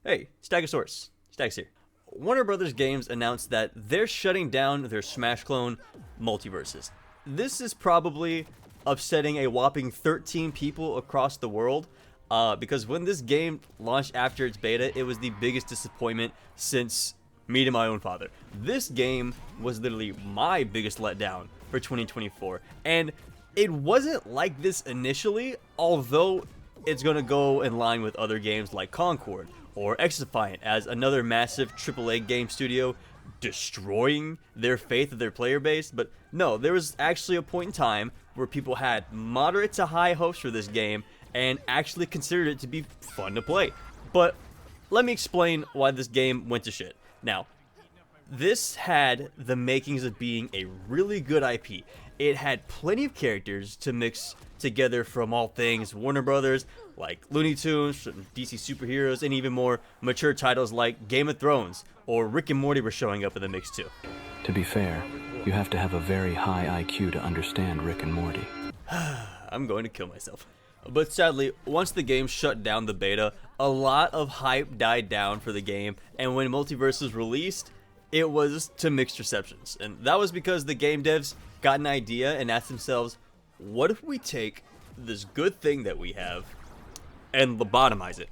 Hey, Stegosaurus. Stags here. Warner Brothers Games announced that they're shutting down their Smash clone, Mutliversus. This is probably upsetting a whopping 13 people across the world, because when this game launched after its beta, it was the biggest disappointment since meeting my own father. This game was literally my biggest letdown for 2024, and it wasn't like this initially, although it's going to go in line with other games like Concord or Xdefiant as another massive AAA game studio destroying their faith of their player base. But no, there was actually a point in time where people had moderate to high hopes for this game and actually considered it to be fun to play. But let me explain why this game went to shit. Now, this had the makings of being a really good IP. It had plenty of characters to mix together from all things Warner Brothers, like Looney Tunes, DC superheroes, and even more mature titles like Game of Thrones or Rick and Morty were showing up in the mix too. To be fair, you have to have a very high IQ to understand Rick and Morty. I'm going to kill myself. But sadly, once the game shut down the beta, a lot of hype died down for the game, and when Multiverse was released, it was to mixed receptions. And that was because the game devs got an idea and asked themselves, what if we take this good thing that we have and lobotomize it?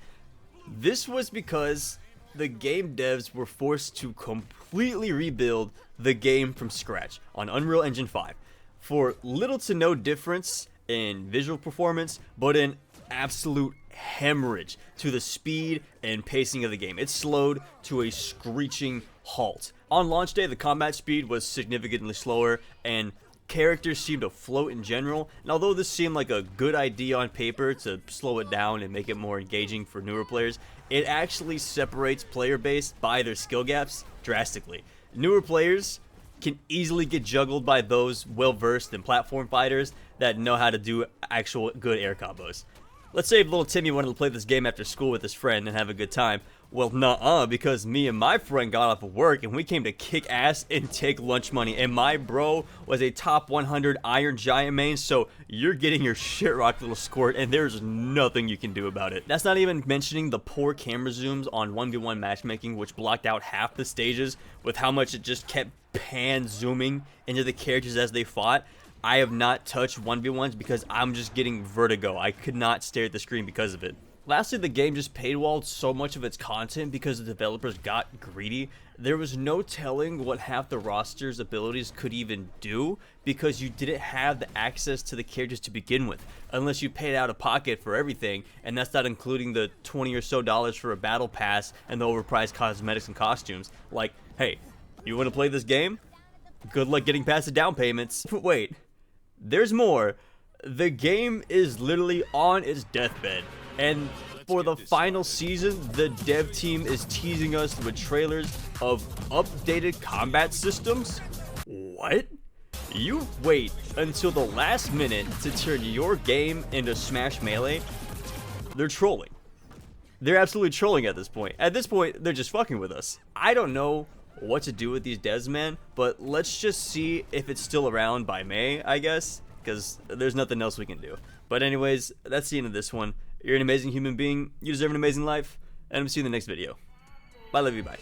This was because the game devs were forced to completely rebuild the game from scratch on Unreal Engine 5 for little to no difference in visual performance, but in absolute hemorrhage to the speed and pacing of the game. It slowed to a screeching halt. On launch day, the combat speed was significantly slower, and characters seemed to float in general. And although this seemed like a good idea on paper to slow it down and make it more engaging for newer players, it actually separates player base by their skill gaps drastically. Newer players can easily get juggled by those well-versed in platform fighters that know how to do actual good air combos. Let's say if little Timmy wanted to play this game after school with his friend and have a good time. Well, nuh-uh, because me and my friend got off of work and we came to kick ass and take lunch money. And my bro was a top 100 Iron Giant main, so you're getting your shit rocked, little squirt, and there's nothing you can do about it. That's not even mentioning the poor camera zooms on 1v1 matchmaking, which blocked out half the stages with how much it just kept pan zooming into the characters as they fought. I have not touched 1v1s because I'm just getting vertigo. I could not stare at the screen because of it. Lastly, the game just paywalled so much of its content because the developers got greedy. There was no telling what half the roster's abilities could even do because you didn't have the access to the characters to begin with, unless you paid out of pocket for everything, and that's not including the $20 or so for a battle pass and the overpriced cosmetics and costumes. Like, hey, you want to play this game? Good luck getting past the down payments. But wait, there's more. The game is literally on its deathbed. And for the final season, the dev team is teasing us with trailers of updated combat systems? What? You wait until the last minute to turn your game into Smash Melee? They're trolling. They're absolutely trolling at this point. At this point, they're just fucking with us. I don't know what to do with these devs, man, but let's just see if it's still around by May, I guess, because there's nothing else we can do. But anyways, that's the end of this one. You're an amazing human being, you deserve an amazing life, and I'm see you in the next video. Bye, love you, bye.